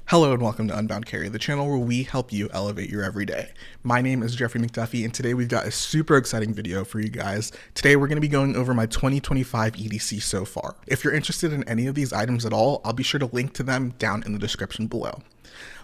Hello and welcome to Unbound Carry, the channel where we help you elevate your everyday. My name is Jeffrey McDuffie, and today we've got a super exciting video for you guys. Today we're going to be going over my 2025 EDC so far. If you're interested in any of these items at all, I'll be sure to link to them down in the description below.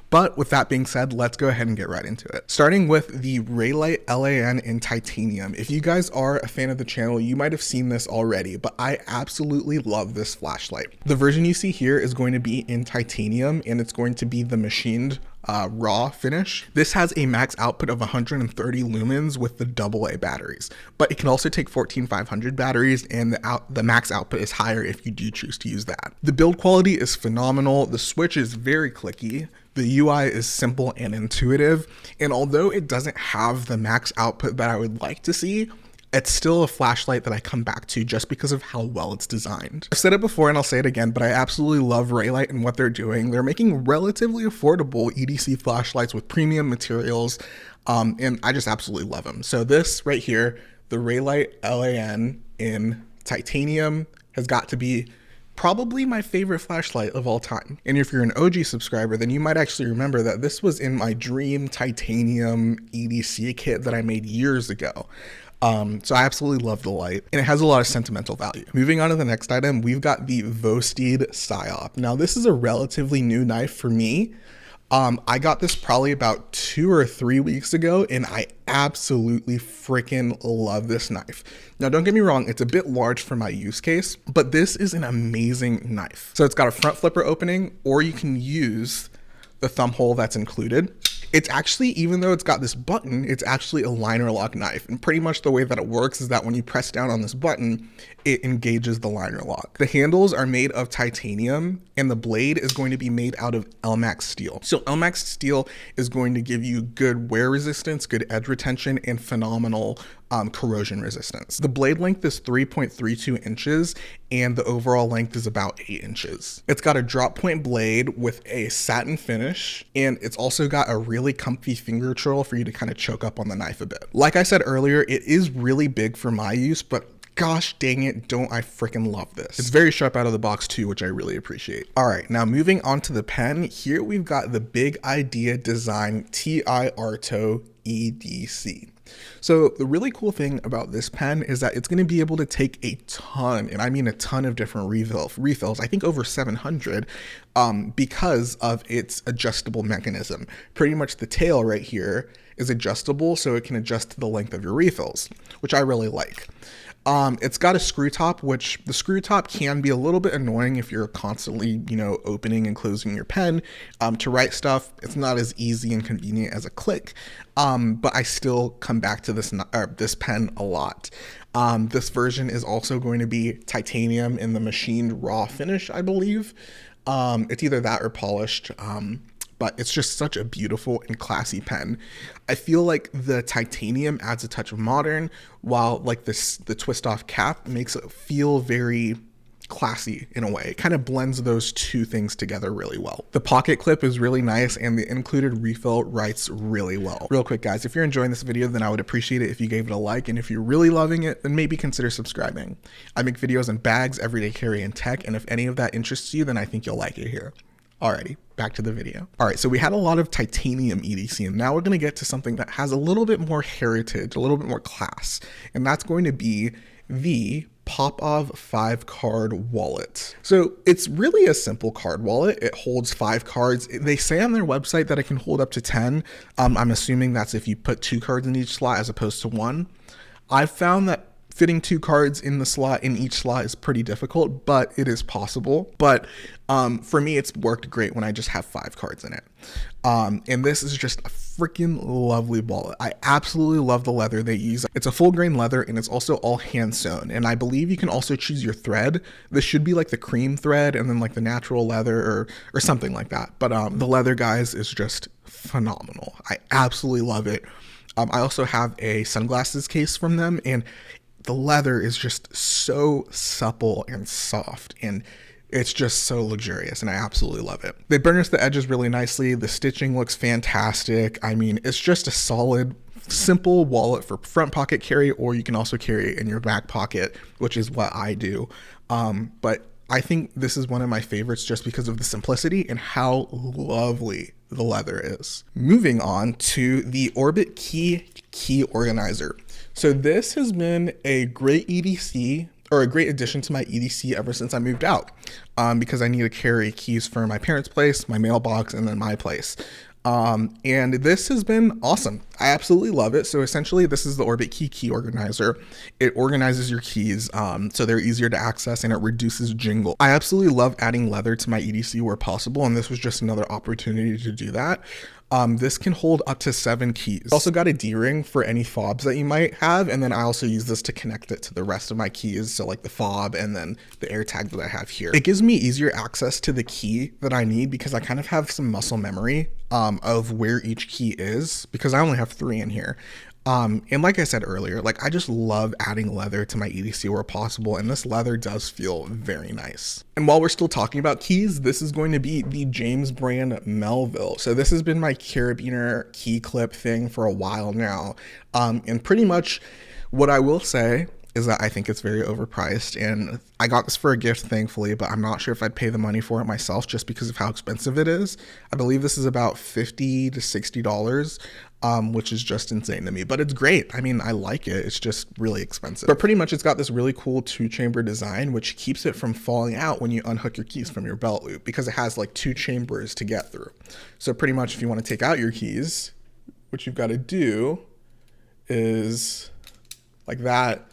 But with that being said, let's go ahead and get right into it. Starting with the Raylight LAN in titanium. If you guys are a fan of the channel, you might have seen this already, but I absolutely love this flashlight. The version you see here is going to be in titanium, and it's going to be the machined raw finish. This has a max output of 130 lumens with the AA batteries, but it can also take 14500 batteries, and the max output is higher if you do choose to use that. The build quality is phenomenal. The switch is very clicky. The UI is simple and intuitive, and although it doesn't have the max output that I would like to see, it's still a flashlight that I come back to just because of how well it's designed. I've said it before and I'll say it again, but I absolutely love Raylight and what they're doing. They're making relatively affordable EDC flashlights with premium materials, and I just absolutely love them. So this right here, the Raylight LAN in titanium, has got to be probably my favorite flashlight of all time. And if you're an OG subscriber, then you might actually remember that this was in my dream titanium EDC kit that I made years ago. So I absolutely love the light, and it has a lot of sentimental value. Moving on to the next item, we've got the Vosteed Psyop. Now this is a relatively new knife for me. I got this probably about 2 or 3 weeks ago, and I absolutely freaking love this knife. Now, don't get me wrong, it's a bit large for my use case, but this is an amazing knife. So it's got a front flipper opening, or you can use the thumb hole that's included. It's actually, even though it's got this button, it's actually a liner lock knife. And pretty much the way that it works is that when you press down on this button, it engages the liner lock. The handles are made of titanium, and the blade is going to be made out of LMAX steel. So LMAX steel is going to give you good wear resistance, good edge retention, and phenomenal corrosion resistance. The blade length is 3.32 inches, and the overall length is about 8 inches. It's got a drop point blade with a satin finish, and it's also got a really comfy finger troll for you to kind of choke up on the knife a bit. Like I said earlier, it is really big for my use, but gosh dang it, don't I freaking love this. It's very sharp out of the box too, which I really appreciate. All right, now moving on to the pen, here we've got the Big Idea Design TI Arto EDC. So the really cool thing about this pen is that it's going to be able to take a ton, and I mean a ton of different refills, I think over 700, because of its adjustable mechanism. Pretty much the tail right here is adjustable, so it can adjust to the length of your refills, which I really like. It's got a screw top, which the screw top can be a little bit annoying if you're constantly, opening and closing your pen. To write stuff, it's not as easy and convenient as a click, but I still come back to this pen a lot. This version is also going to be titanium in the machined raw finish, I believe. It's either that or polished. But it's just such a beautiful and classy pen. I feel like the titanium adds a touch of modern, while like the twist off cap makes it feel very classy in a way. It kind of blends those two things together really well. The pocket clip is really nice, and the included refill writes really well. Real quick guys, if you're enjoying this video, then I would appreciate it if you gave it a like, and if you're really loving it, then maybe consider subscribing. I make videos on bags, everyday carry, and tech, and if any of that interests you, then I think you'll like it here. Alrighty, back to the video. All right, so we had a lot of titanium EDC, and now we're gonna get to something that has a little bit more heritage, a little bit more class, and that's going to be the Popov 5-card wallet. So it's really a simple card wallet. It holds 5 cards. They say on their website that it can hold up to 10. I'm assuming that's if you put 2 cards in each slot as opposed to 1. I've found that fitting 2 cards in each slot is pretty difficult, but it is possible. But for me, it's worked great when I just have 5 cards in it. And this is just a freaking lovely wallet. I absolutely love the leather they use. It's a full grain leather, and it's also all hand sewn. And I believe you can also choose your thread. This should be like the cream thread and then like the natural leather or something like that. But the leather, guys, is just phenomenal. I absolutely love it. I also have a sunglasses case from them, and the leather is just so supple and soft, and it's just so luxurious, and I absolutely love it. They burnish the edges really nicely. The stitching looks fantastic. I mean, it's just a solid, simple wallet for front pocket carry, or you can also carry it in your back pocket, which is what I do. But I think this is one of my favorites just because of the simplicity and how lovely the leather is. Moving on to the Orbit key organizer. So this has been a great EDC, or a great addition to my EDC ever since I moved out, because I need to carry keys for my parents' place, my mailbox, and then my place. And this has been awesome. I absolutely love it. So essentially this is the Orbit key organizer. It organizes your keys so they're easier to access, and it reduces jingle. I absolutely love adding leather to my EDC where possible, and this was just another opportunity to do that. This can hold up to 7 keys. Also got a D-ring for any fobs that you might have, and then I also use this to connect it to the rest of my keys, so like the fob and then the AirTag that I have here. It gives me easier access to the key that I need because I kind of have some muscle memory of where each key is, because I only have 3 in here. And like I said earlier, like I just love adding leather to my EDC where possible, and this leather does feel very nice. And while we're still talking about keys, this is going to be the James brand Melville. So this has been my carabiner key clip thing for a while now. And pretty much what I will say is that I think it's very overpriced, and I got this for a gift, thankfully, but I'm not sure if I'd pay the money for it myself just because of how expensive it is. I believe this is about $50 to $60, which is just insane to me, but it's great. I mean, I like it. It's just really expensive. But pretty much it's got this really cool 2-chamber design, which keeps it from falling out when you unhook your keys from your belt loop, because it has like 2 chambers to get through. So pretty much if you want to take out your keys, what you've got to do is like that,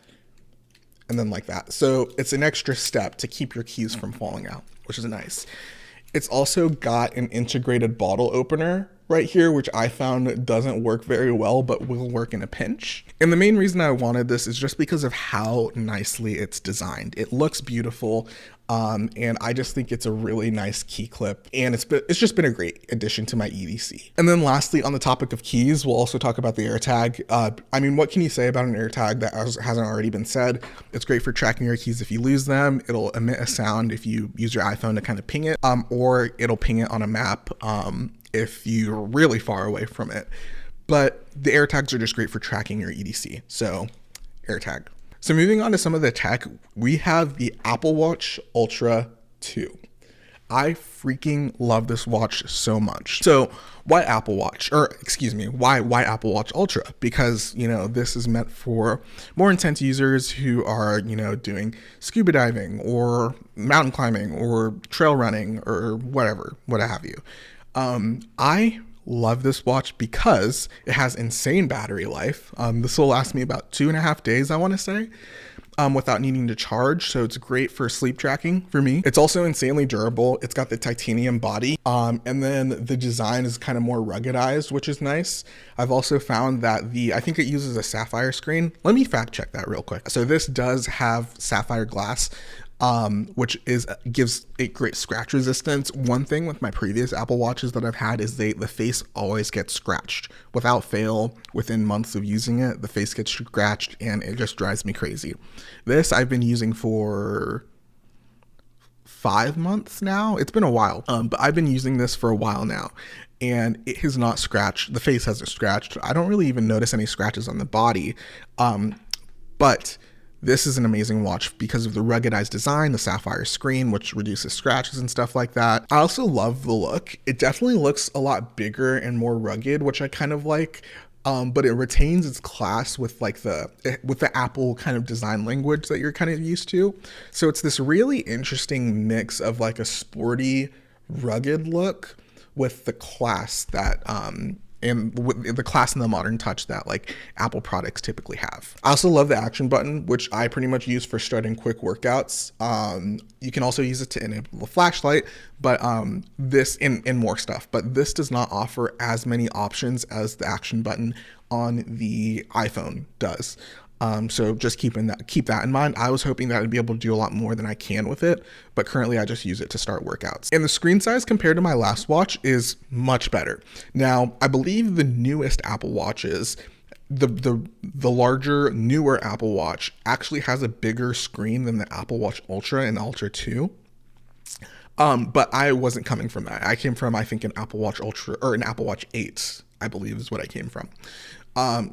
and then like that. So it's an extra step to keep your keys from falling out, which is nice. It's also got an integrated bottle opener right here, which I found doesn't work very well, but will work in a pinch. And the main reason I wanted this is just because of how nicely it's designed. It looks beautiful, and I just think it's a really nice key clip, and it's just been a great addition to my EDC. And then lastly, on the topic of keys, we'll also talk about the AirTag. I mean, what can you say about an AirTag that hasn't already been said? It's great for tracking your keys if you lose them. It'll emit a sound if you use your iPhone to kind of ping it, or it'll ping it on a map if you're really far away from it. But the AirTags are just great for tracking your EDC. So AirTag. So moving on to some of the tech, we have the Apple Watch Ultra 2. I freaking love this watch so much. So why Apple Watch, or excuse me, why Apple Watch Ultra? Because, you know, this is meant for more intense users who are, you know, doing scuba diving or mountain climbing or trail running or whatever, what have you. I love this watch because it has insane battery life. This will last me about 2.5 days, I want to say, without needing to charge. So it's great for sleep tracking for me. It's also insanely durable. It's got the titanium body, and then the design is kind of more ruggedized, which is nice. I've also found that I think it uses a sapphire screen. Let me fact check that real quick. So this does have sapphire glass, which gives it great scratch resistance. One thing with my previous Apple Watches that I've had is the face always gets scratched. Without fail, within months of using it, the face gets scratched, and it just drives me crazy. This I've been using for 5 months now. It's been a while, but I've been using this for a while now, and it has not scratched. The face hasn't scratched. I don't really even notice any scratches on the body, but this is an amazing watch because of the ruggedized design, the sapphire screen, which reduces scratches and stuff like that. I also love the look. It definitely looks a lot bigger and more rugged, which I kind of like, but it retains its class with like with the Apple kind of design language that you're kind of used to. So it's this really interesting mix of like a sporty, rugged look with the class that, and with the class and the modern touch that like Apple products typically have. I also love the action button, which I pretty much use for starting quick workouts. You can also use it to enable the flashlight, but this and more stuff. But this does not offer as many options as the action button on the iPhone does. So just keep that in mind. I was hoping that I'd be able to do a lot more than I can with it, but currently I just use it to start workouts. And the screen size compared to my last watch is much better. Now, I believe the newest Apple Watches, the larger, newer Apple Watch actually has a bigger screen than the Apple Watch Ultra and Ultra 2. But I wasn't coming from that. I came from, I think, an Apple Watch Ultra, or an Apple Watch 8, I believe is what I came from.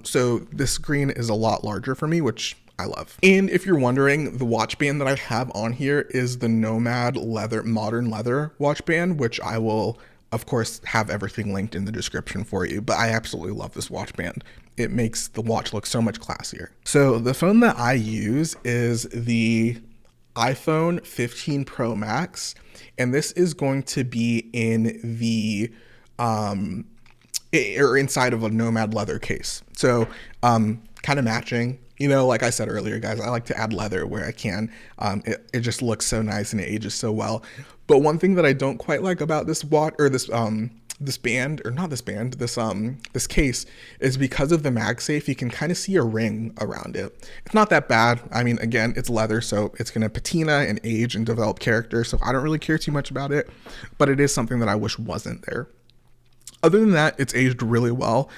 So this screen is a lot larger for me, which I love. And if you're wondering, the watch band that I have on here is the Nomad leather, modern leather watch band, which I will of course have everything linked in the description for you, but I absolutely love this watch band. It makes the watch look so much classier. So the phone that I use is the iPhone 15 Pro Max, and this is going to be in the or inside of a Nomad leather case. So kind of matching. You know, like I said earlier, guys, I like to add leather where I can. It just looks so nice and it ages so well. But one thing that I don't quite like about this watch, or this band, or not this band, this case, is because of the MagSafe, you can kind of see a ring around it. It's not that bad. I mean, again, it's leather, so it's gonna patina and age and develop character, so I don't really care too much about it, but it is something that I wish wasn't there. Other than that, it's aged really well.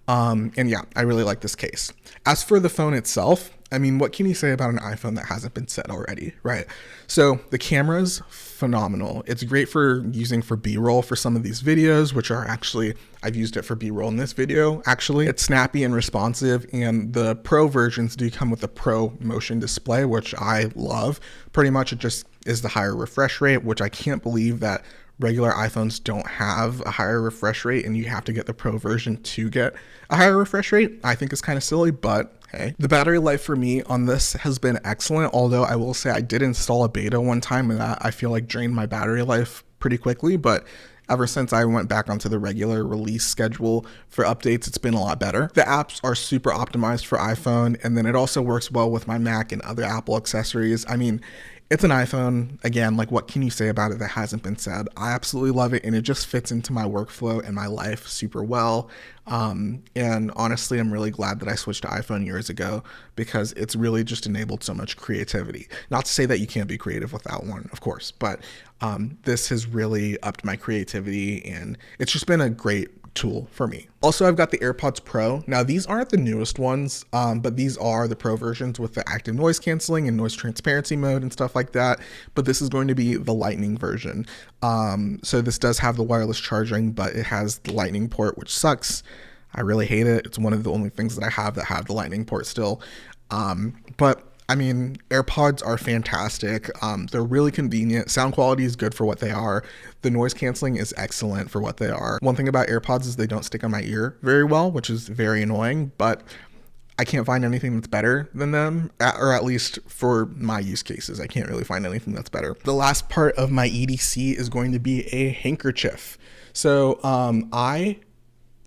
And yeah, I really like this case. As for the phone itself, I mean, what can you say about an iPhone that hasn't been said already, right? So the camera's phenomenal. It's great for using for B-roll for some of these videos, which are actually, I've used it for B-roll in this video, actually. It's snappy and responsive, and the Pro versions do come with a Pro motion display, which I love. Pretty much it just is the higher refresh rate, which I can't believe that regular iPhones don't have a higher refresh rate and you have to get the Pro version to get a higher refresh rate. I think it's kind of silly, but hey. The battery life for me on this has been excellent, although I will say I did install a beta one time and that I feel like drained my battery life pretty quickly, but ever since I went back onto the regular release schedule for updates, it's been a lot better. The apps are super optimized for iPhone, and then it also works well with my Mac and other Apple accessories. I mean, it's an iPhone. Again, like, what can you say about it that hasn't been said? I absolutely love it, and it just fits into my workflow and my life super well. And honestly, I'm really glad that I switched to iPhone years ago because it's really just enabled so much creativity. Not to say that you can't be creative without one, of course, but this has really upped my creativity, and it's just been a great tool for me. Also, I've got the AirPods Pro. Now, these aren't the newest ones, but these are the Pro versions with the active noise canceling and noise transparency mode and stuff like that. But this is going to be the Lightning version. So this does have the wireless charging, but it has the Lightning port, which sucks. I really hate it. It's one of the only things that I have that have the Lightning port still. But I mean, AirPods are fantastic. They're really convenient. Sound quality is good for what they are. The noise canceling is excellent for what they are. One thing about AirPods is they don't stick on my ear very well, which is very annoying, but I can't find anything that's better than them, or at least for my use cases, I can't really find anything that's better. The last part of my EDC is going to be a handkerchief. So I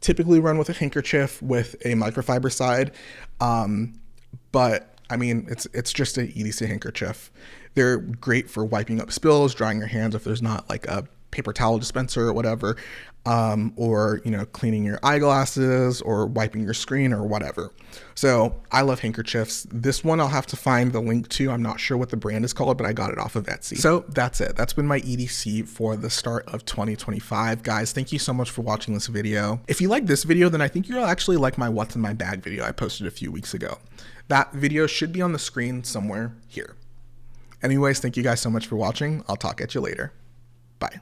typically run with a handkerchief with a microfiber side, but I mean, it's just an EDC handkerchief. They're great for wiping up spills, drying your hands if there's not like a paper towel dispenser or whatever, or, you know, cleaning your eyeglasses or wiping your screen or whatever. So I love handkerchiefs. This one I'll have to find the link to. I'm not sure what the brand is called, but I got it off of Etsy. So that's it. That's been my EDC for the start of 2025. Guys, thank you so much for watching this video. If you like this video, then I think you'll actually like my What's in My Bag video I posted a few weeks ago. That video should be on the screen somewhere here. Anyways, thank you guys so much for watching. I'll talk at you later. Bye.